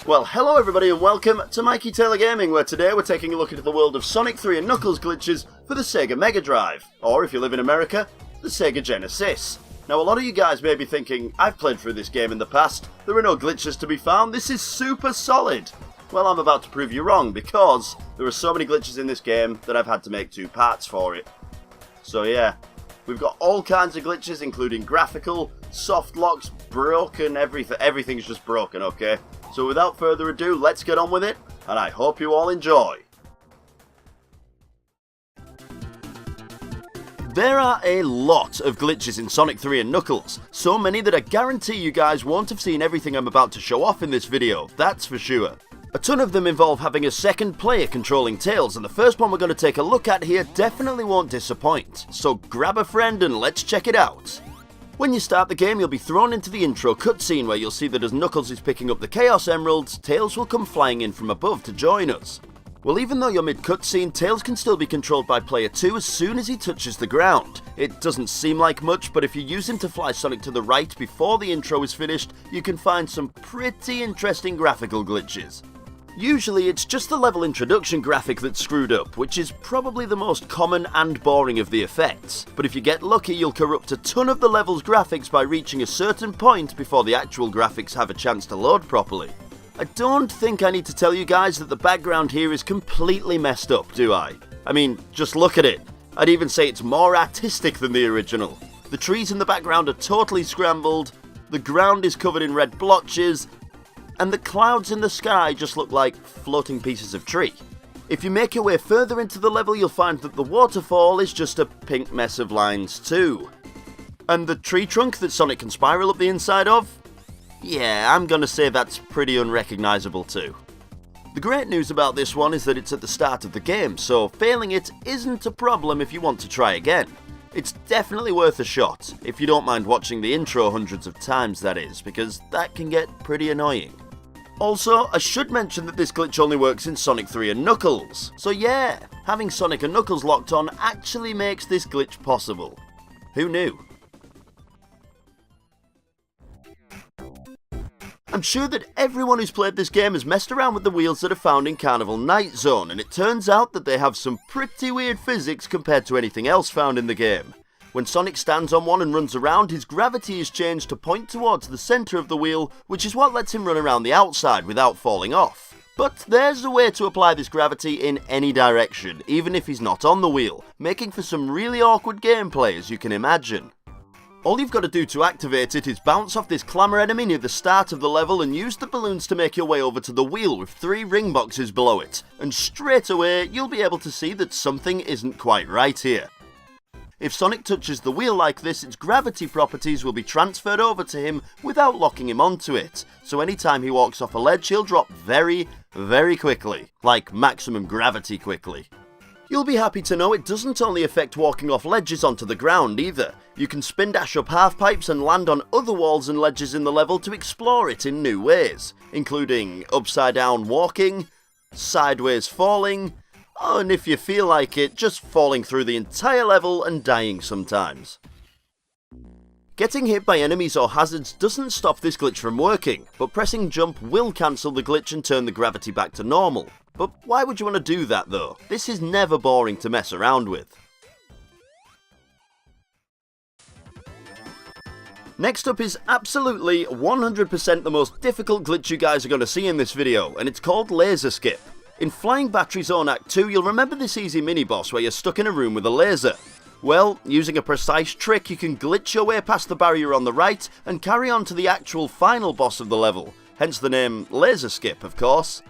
Well, hello everybody and welcome to MikeyTaylorGaming, where today we're taking a look into the world of Sonic 3 and Knuckles glitches for the Sega Mega Drive, or if you live in America, the Sega Genesis. Now a lot of you guys may be thinking, I've played through this game in the past, there are no glitches to be found, this is super solid. Well, I'm about to prove you wrong, because there are so many glitches in this game that I've had to make two parts for it. So yeah, we've got all kinds of glitches, including graphical, soft locks, broken, everything's just broken, okay? So without further ado, let's get on with it, and I hope you all enjoy. There are a lot of glitches in Sonic 3 and Knuckles, so many that I guarantee you guys won't have seen everything I'm about to show off in this video, that's for sure. A ton of them involve having a second player controlling Tails, and the first one we're going to take a look at here definitely won't disappoint, so grab a friend and let's check it out. When you start the game, you'll be thrown into the intro cutscene where you'll see that as Knuckles is picking up the Chaos Emeralds, Tails will come flying in from above to join us. Well, even though you're mid-cutscene, Tails can still be controlled by player 2 as soon as he touches the ground. It doesn't seem like much, but if you use him to fly Sonic to the right before the intro is finished, you can find some pretty interesting graphical glitches. Usually it's just the level introduction graphic that's screwed up, which is probably the most common and boring of the effects. But if you get lucky, you'll corrupt a ton of the level's graphics by reaching a certain point before the actual graphics have a chance to load properly. I don't think I need to tell you guys that the background here is completely messed up, do I? I mean, just look at it. I'd even say it's more artistic than the original. The trees in the background are totally scrambled, the ground is covered in red blotches, and the clouds in the sky just look like floating pieces of tree. If you make your way further into the level, you'll find that the waterfall is just a pink mess of lines too. And the tree trunk that Sonic can spiral up the inside of? Yeah, I'm gonna say that's pretty unrecognisable too. The great news about this one is that it's at the start of the game, so failing it isn't a problem if you want to try again. It's definitely worth a shot, if you don't mind watching the intro hundreds of times, that is, because that can get pretty annoying. Also, I should mention that this glitch only works in Sonic 3 and Knuckles. So yeah, having Sonic and Knuckles locked on actually makes this glitch possible. Who knew? I'm sure that everyone who's played this game has messed around with the wheels that are found in Carnival Night Zone, and it turns out that they have some pretty weird physics compared to anything else found in the game. When Sonic stands on one and runs around, his gravity is changed to point towards the centre of the wheel, which is what lets him run around the outside without falling off. But there's a way to apply this gravity in any direction, even if he's not on the wheel, making for some really awkward gameplay, as you can imagine. All you've got to do to activate it is bounce off this clamor enemy near the start of the level and use the balloons to make your way over to the wheel with 3 ring boxes below it, and straight away you'll be able to see that something isn't quite right here. If Sonic touches the wheel like this, its gravity properties will be transferred over to him without locking him onto it, so anytime he walks off a ledge he'll drop very, very quickly, like maximum gravity quickly. You'll be happy to know it doesn't only affect walking off ledges onto the ground either. You can spin dash up half pipes and land on other walls and ledges in the level to explore it in new ways, including upside down walking, sideways falling, and if you feel like it, just falling through the entire level and dying sometimes. Getting hit by enemies or hazards doesn't stop this glitch from working, but pressing jump will cancel the glitch and turn the gravity back to normal. But why would you want to do that though? This is never boring to mess around with. Next up is absolutely 100% the most difficult glitch you guys are going to see in this video, and it's called Laser Skip. In Flying Battery Zone Act 2, you'll remember this easy mini-boss where you're stuck in a room with a laser. Well, using a precise trick, you can glitch your way past the barrier on the right and carry on to the actual final boss of the level, hence the name Laser Skip, of course.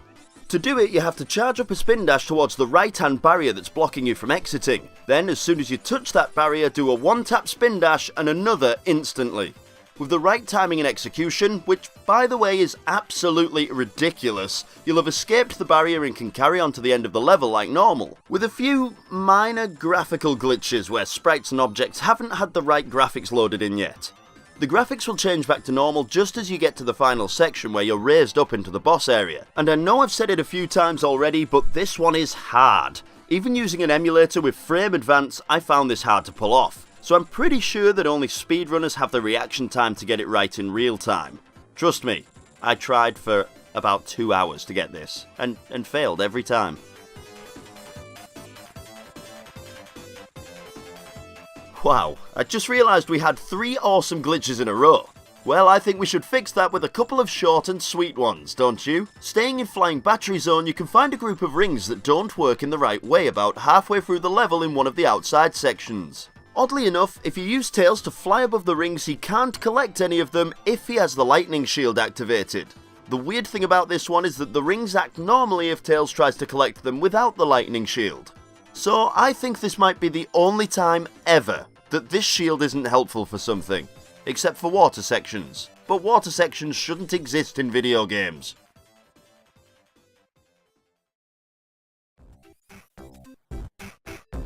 To do it, you have to charge up a spin dash towards the right-hand barrier that's blocking you from exiting. Then, as soon as you touch that barrier, do a one-tap spin dash and another instantly. With the right timing and execution, which by the way is absolutely ridiculous, you'll have escaped the barrier and can carry on to the end of the level like normal, with a few minor graphical glitches where sprites and objects haven't had the right graphics loaded in yet. The graphics will change back to normal just as you get to the final section where you're raised up into the boss area, and I know I've said it a few times already, but this one is hard. Even using an emulator with frame advance, I found this hard to pull off. So I'm pretty sure that only speedrunners have the reaction time to get it right in real time. Trust me, I tried for about 2 hours to get this, and failed every time. Wow, I just realised we had 3 awesome glitches in a row. Well, I think we should fix that with a couple of short and sweet ones, don't you? Staying in Flying Battery Zone, you can find a group of rings that don't work in the right way about halfway through the level in one of the outside sections. Oddly enough, if you use Tails to fly above the rings, he can't collect any of them if he has the lightning shield activated. The weird thing about this one is that the rings act normally if Tails tries to collect them without the lightning shield. So I think this might be the only time ever that this shield isn't helpful for something. Except for water sections. But water sections shouldn't exist in video games.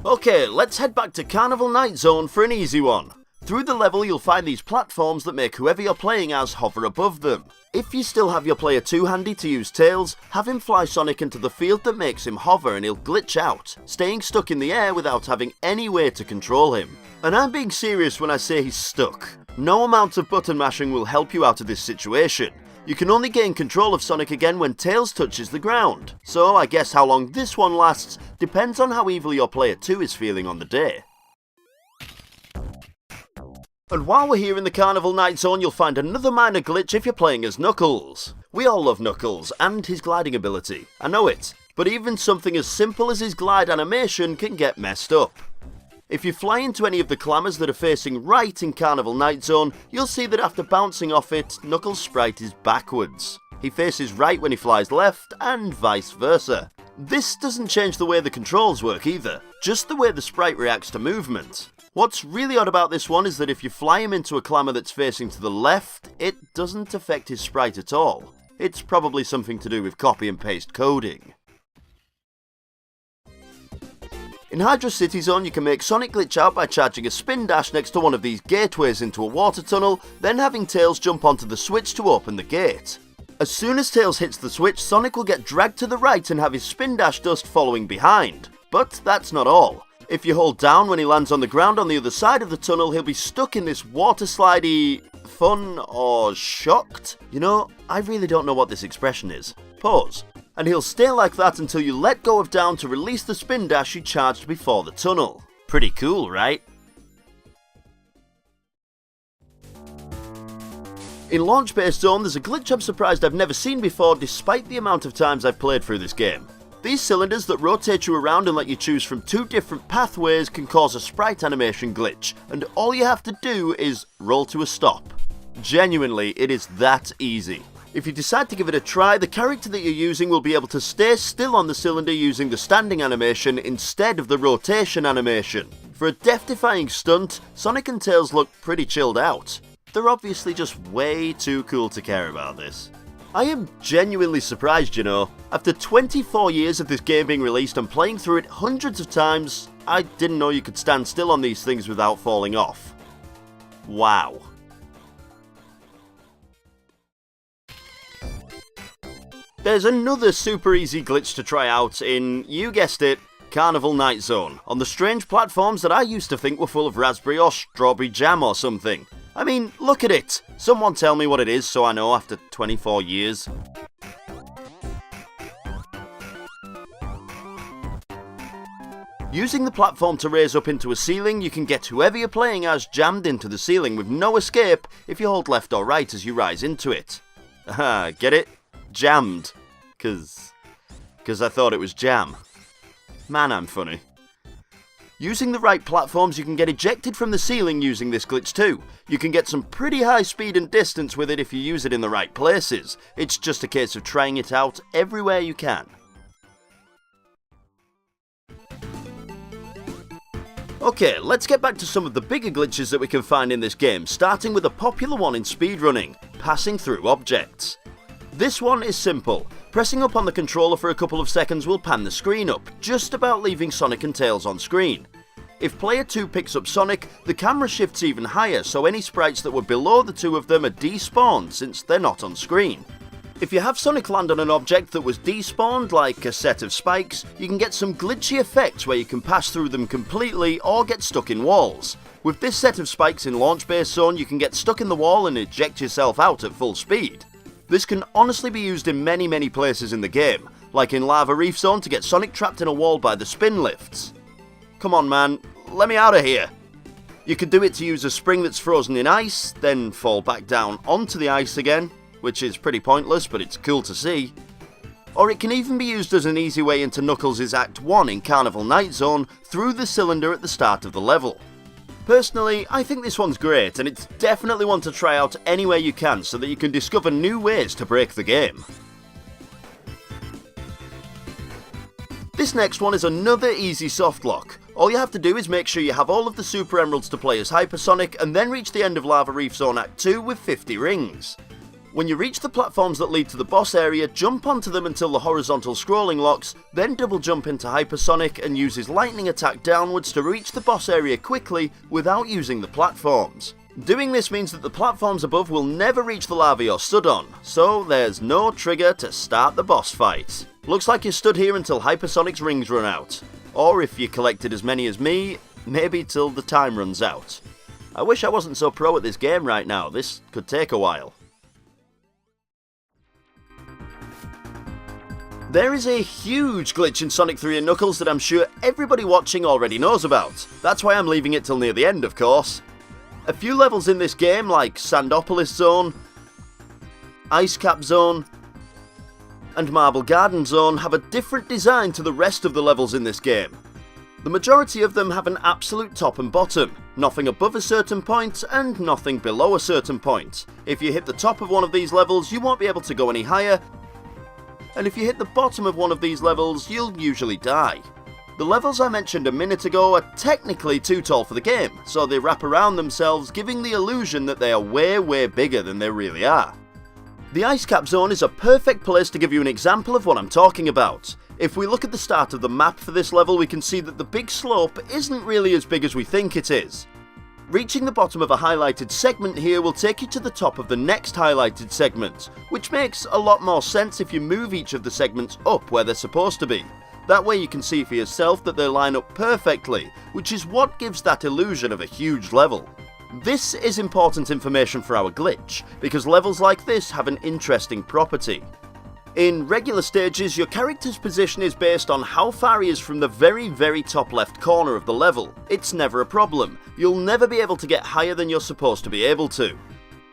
Okay, let's head back to Carnival Night Zone for an easy one. Through the level you'll find these platforms that make whoever you're playing as hover above them. If you still have your player 2 handy to use Tails, have him fly Sonic into the field that makes him hover and he'll glitch out, staying stuck in the air without having any way to control him. And I'm being serious when I say he's stuck. No amount of button mashing will help you out of this situation. You can only gain control of Sonic again when Tails touches the ground. So I guess how long this one lasts depends on how evil your player 2 is feeling on the day. And while we're here in the Carnival Night Zone, you'll find another minor glitch if you're playing as Knuckles. We all love Knuckles and his gliding ability, I know it, but even something as simple as his glide animation can get messed up. If you fly into any of the clammers that are facing right in Carnival Night Zone, you'll see that after bouncing off it, Knuckles' sprite is backwards. He faces right when he flies left, and vice versa. This doesn't change the way the controls work either, just the way the sprite reacts to movement. What's really odd about this one is that if you fly him into a clammer that's facing to the left, it doesn't affect his sprite at all. It's probably something to do with copy and paste coding. In Hydrocity Zone, you can make Sonic glitch out by charging a spin dash next to one of these gateways into a water tunnel, then having Tails jump onto the switch to open the gate. As soon as Tails hits the switch, Sonic will get dragged to the right and have his spin dash dust following behind. But that's not all. If you hold down when he lands on the ground on the other side of the tunnel, he'll be stuck in this water slidey fun or shocked? You know, I really don't know what this expression is. Pause. And he'll stay like that until you let go of down to release the spin dash you charged before the tunnel. Pretty cool, right? In Launch Base Zone, there's a glitch I'm surprised I've never seen before despite the amount of times I've played through this game. These cylinders that rotate you around and let you choose from 2 different pathways can cause a sprite animation glitch, and all you have to do is roll to a stop. Genuinely, it is that easy. If you decide to give it a try, the character that you're using will be able to stay still on the cylinder using the standing animation instead of the rotation animation. For a death-defying stunt, Sonic and Tails look pretty chilled out. They're obviously just way too cool to care about this. I am genuinely surprised, you know. After 24 years of this game being released and playing through it hundreds of times, I didn't know you could stand still on these things without falling off. Wow. There's another super easy glitch to try out in, you guessed it, Carnival Night Zone, on the strange platforms that I used to think were full of raspberry or strawberry jam or something. I mean, look at it! Someone tell me what it is so I know after 24 years. Using the platform to raise up into a ceiling, you can get whoever you're playing as jammed into the ceiling with no escape if you hold left or right as you rise into it. Aha, get it? Jammed. Cause I thought it was jam. Man, I'm funny. Using the right platforms, you can get ejected from the ceiling using this glitch too. You can get some pretty high speed and distance with it if you use it in the right places. It's just a case of trying it out everywhere you can. Okay, let's get back to some of the bigger glitches that we can find in this game, starting with a popular one in speedrunning, passing through objects. This one is simple. Pressing up on the controller for a couple of seconds will pan the screen up, just about leaving Sonic and Tails on screen. If player 2 picks up Sonic, the camera shifts even higher, so any sprites that were below the two of them are despawned since they're not on screen. If you have Sonic land on an object that was despawned, like a set of spikes, you can get some glitchy effects where you can pass through them completely or get stuck in walls. With this set of spikes in Launch Base Zone, you can get stuck in the wall and eject yourself out at full speed. This can honestly be used in many places in the game, like in Lava Reef Zone to get Sonic trapped in a wall by the spin lifts. Come on man, let me out of here. You could do it to use a spring that's frozen in ice, then fall back down onto the ice again, which is pretty pointless but it's cool to see. Or it can even be used as an easy way into Knuckles' Act 1 in Carnival Night Zone through the cylinder at the start of the level. Personally, I think this one's great, and it's definitely one to try out anywhere you can so that you can discover new ways to break the game. This next one is another easy softlock. All you have to do is make sure you have all of the Super Emeralds to play as Hypersonic and then reach the end of Lava Reef Zone Act 2 with 50 rings. When you reach the platforms that lead to the boss area, jump onto them until the horizontal scrolling locks, then double jump into Hypersonic and use his lightning attack downwards to reach the boss area quickly without using the platforms. Doing this means that the platforms above will never reach the lava you're stood on, so there's no trigger to start the boss fight. Looks like you're stood here until Hypersonic's rings run out. Or if you collected as many as me, maybe till the time runs out. I wish I wasn't so pro at this game right now, this could take a while. There is a huge glitch in Sonic 3 and Knuckles that I'm sure everybody watching already knows about. That's why I'm leaving it till near the end, of course. A few levels in this game, like Sandopolis Zone, Ice Cap Zone, and Marble Garden Zone, have a different design to the rest of the levels in this game. The majority of them have an absolute top and bottom, nothing above a certain point and nothing below a certain point. If you hit the top of one of these levels, you won't be able to go any higher, and if you hit the bottom of one of these levels, you'll usually die. The levels I mentioned a minute ago are technically too tall for the game, so they wrap around themselves, giving the illusion that they are way bigger than they really are. The Ice Cap Zone is a perfect place to give you an example of what I'm talking about. If we look at the start of the map for this level, we can see that the big slope isn't really as big as we think it is. Reaching the bottom of a highlighted segment here will take you to the top of the next highlighted segment, which makes a lot more sense if you move each of the segments up where they're supposed to be. That way you can see for yourself that they line up perfectly, which is what gives that illusion of a huge level. This is important information for our glitch, because levels like this have an interesting property. In regular stages, your character's position is based on how far he is from the very top left corner of the level. It's never a problem. You'll never be able to get higher than you're supposed to be able to.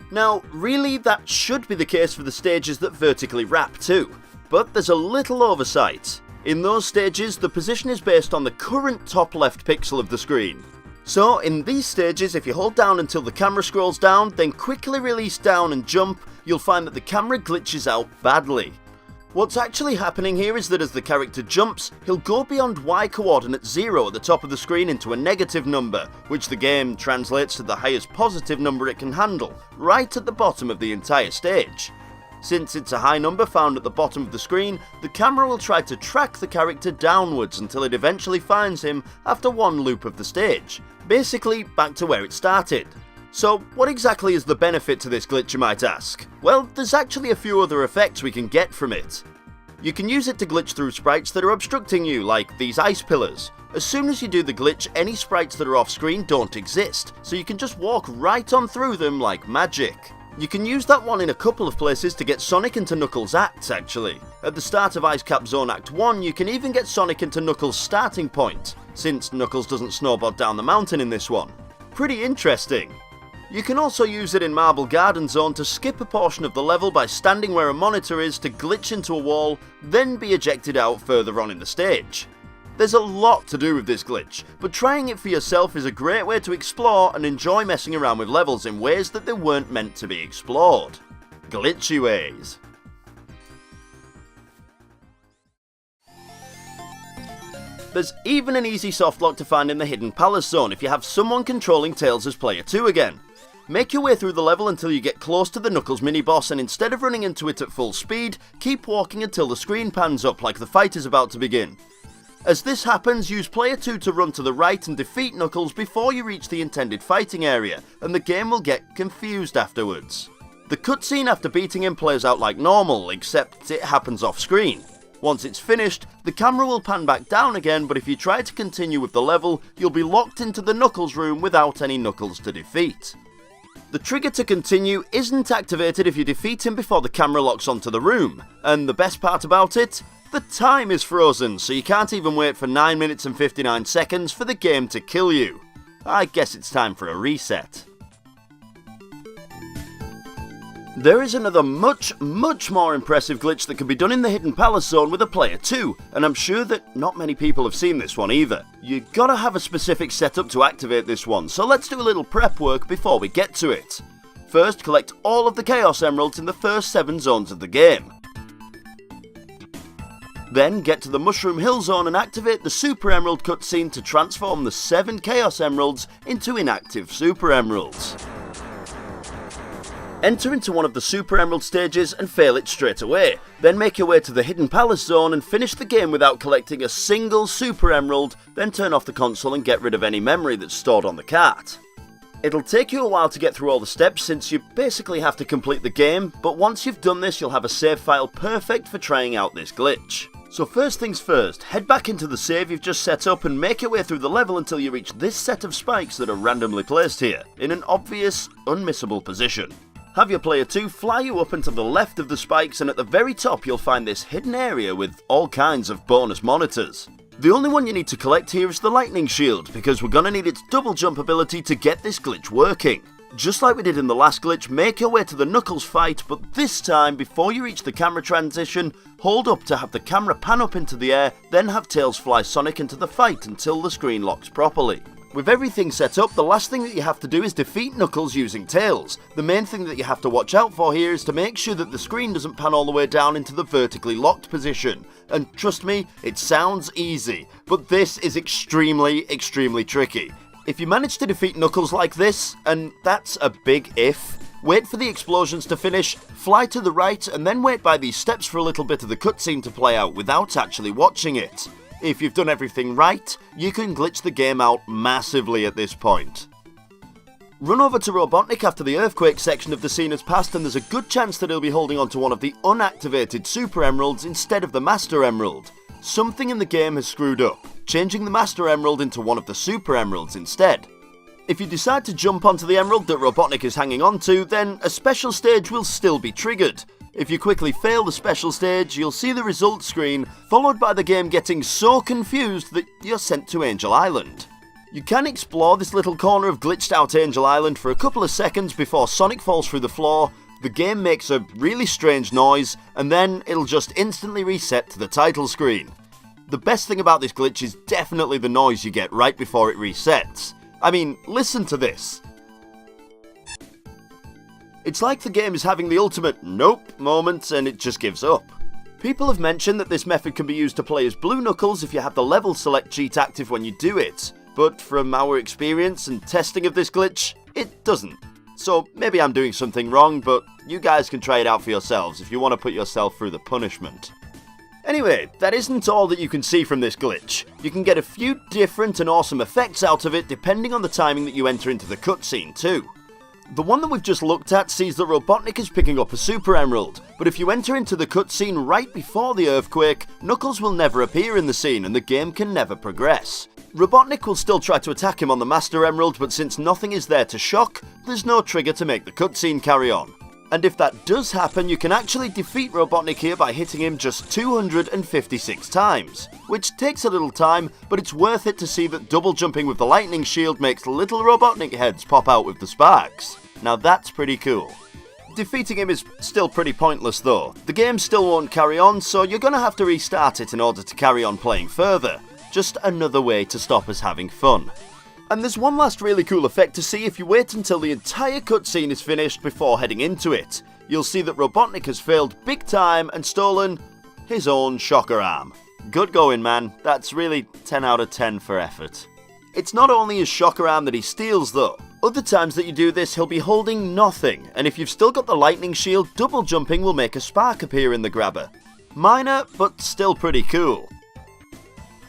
Now, really, that should be the case for the stages that vertically wrap too. But there's a little oversight. In those stages, the position is based on the current top left pixel of the screen. So, in these stages, if you hold down until the camera scrolls down, then quickly release down and jump, you'll find that the camera glitches out badly. What's actually happening here is that as the character jumps, he'll go beyond Y coordinate 0 at the top of the screen into a negative number, which the game translates to the highest positive number it can handle, right at the bottom of the entire stage. Since it's a high number found at the bottom of the screen, the camera will try to track the character downwards until it eventually finds him after one loop of the stage, basically back to where it started. So what exactly is the benefit to this glitch, you might ask? Well, there's actually a few other effects we can get from it. You can use it to glitch through sprites that are obstructing you, like these ice pillars. As soon as you do the glitch, any sprites that are off screen don't exist, so you can just walk right on through them like magic. You can use that one in a couple of places to get Sonic into Knuckles' acts, actually. At the start of Ice Cap Zone Act 1, you can even get Sonic into Knuckles' starting point, since Knuckles doesn't snowboard down the mountain in this one. Pretty interesting. You can also use it in Marble Garden Zone to skip a portion of the level by standing where a monitor is to glitch into a wall, then be ejected out further on in the stage. There's a lot to do with this glitch, but trying it for yourself is a great way to explore and enjoy messing around with levels in ways that they weren't meant to be explored. Glitchy ways. There's even an easy softlock to find in the Hidden Palace Zone if you have someone controlling Tails as player 2 again. Make your way through the level until you get close to the Knuckles mini-boss, and instead of running into it at full speed, keep walking until the screen pans up like the fight is about to begin. As this happens, use player 2 to run to the right and defeat Knuckles before you reach the intended fighting area, and the game will get confused afterwards. The cutscene after beating him plays out like normal, except it happens off screen. Once it's finished, the camera will pan back down again, but if you try to continue with the level, you'll be locked into the Knuckles room without any Knuckles to defeat. The trigger to continue isn't activated if you defeat him before the camera locks onto the room, and the best part about it? The time is frozen, so you can't even wait for 9 minutes and 59 seconds for the game to kill you. I guess it's time for a reset. There is another much more impressive glitch that can be done in the Hidden Palace Zone with a player too, and I'm sure that not many people have seen this one either. You gotta have a specific setup to activate this one, so let's do a little prep work before we get to it. First, collect all of the Chaos Emeralds in the first 7 zones of the game. Then get to the Mushroom Hill Zone and activate the Super Emerald cutscene to transform the 7 Chaos Emeralds into inactive Super Emeralds. Enter into one of the Super Emerald stages and fail it straight away. Then make your way to the Hidden Palace Zone and finish the game without collecting a single Super Emerald, then turn off the console and get rid of any memory that's stored on the cart. It'll take you a while to get through all the steps since you basically have to complete the game, but once you've done this you'll have a save file perfect for trying out this glitch. So first things first, head back into the save you've just set up and make your way through the level until you reach this set of spikes that are randomly placed here, in an obvious, unmissable position. Have your player 2 fly you up and to the left of the spikes, and at the very top you'll find this hidden area with all kinds of bonus monitors. The only one you need to collect here is the lightning shield, because we're gonna need its double jump ability to get this glitch working. Just like we did in the last glitch, make your way to the Knuckles fight, but this time, before you reach the camera transition, hold up to have the camera pan up into the air, then have Tails fly Sonic into the fight until the screen locks properly. With everything set up, the last thing that you have to do is defeat Knuckles using Tails. The main thing that you have to watch out for here is to make sure that the screen doesn't pan all the way down into the vertically locked position. And trust me, it sounds easy, but this is extremely tricky. If you manage to defeat Knuckles like this, and that's a big if, wait for the explosions to finish, fly to the right, and then wait by these steps for a little bit of the cutscene to play out without actually watching it. If you've done everything right, you can glitch the game out massively at this point. Run over to Robotnik after the earthquake section of the scene has passed, and there's a good chance that he'll be holding onto one of the unactivated Super Emeralds instead of the Master Emerald. Something in the game has screwed up, changing the Master Emerald into one of the Super Emeralds instead. If you decide to jump onto the emerald that Robotnik is hanging onto, then a special stage will still be triggered. If you quickly fail the special stage, you'll see the results screen, followed by the game getting so confused that you're sent to Angel Island. You can explore this little corner of glitched out Angel Island for a couple of seconds before Sonic falls through the floor, the game makes a really strange noise, and then it'll just instantly reset to the title screen. The best thing about this glitch is definitely the noise you get right before it resets. I mean, listen to this. It's like the game is having the ultimate nope moment and it just gives up. People have mentioned that this method can be used to play as Blue Knuckles if you have the level select cheat active when you do it, but from our experience and testing of this glitch, it doesn't. So maybe I'm doing something wrong, but you guys can try it out for yourselves if you want to put yourself through the punishment. Anyway, that isn't all that you can see from this glitch. You can get a few different and awesome effects out of it depending on the timing that you enter into the cutscene too. The one that we've just looked at sees that Robotnik is picking up a Super Emerald, but if you enter into the cutscene right before the earthquake, Knuckles will never appear in the scene and the game can never progress. Robotnik will still try to attack him on the Master Emerald, but since nothing is there to shock, there's no trigger to make the cutscene carry on. And if that does happen, you can actually defeat Robotnik here by hitting him just 256 times, which takes a little time, but it's worth it to see that double jumping with the lightning shield makes little Robotnik heads pop out with the sparks. Now that's pretty cool. Defeating him is still pretty pointless though. The game still won't carry on, so you're gonna have to restart it in order to carry on playing further. Just another way to stop us having fun. And there's one last really cool effect to see if you wait until the entire cutscene is finished before heading into it. You'll see that Robotnik has failed big time and stolen his own shocker arm. Good going, man. That's really 10 out of 10 for effort. It's not only his shocker arm that he steals though. Other times that you do this, he'll be holding nothing, and if you've still got the lightning shield, double jumping will make a spark appear in the grabber. Minor, but still pretty cool.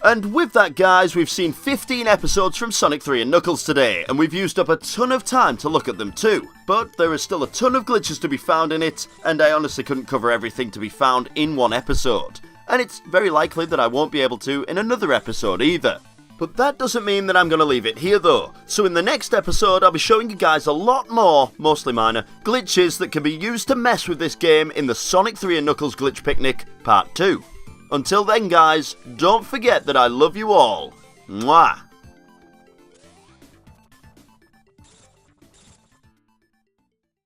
And with that, guys, we've seen 15 episodes from Sonic 3 and Knuckles today, and we've used up a ton of time to look at them too. But there is still a ton of glitches to be found in it, and I honestly couldn't cover everything to be found in one episode. And it's very likely that I won't be able to in another episode either. But that doesn't mean that I'm going to leave it here though. So in the next episode I'll be showing you guys a lot more, mostly minor, glitches that can be used to mess with this game in the Sonic 3 and Knuckles Glitch Picnic Part 2. Until then guys, don't forget that I love you all. Mwah!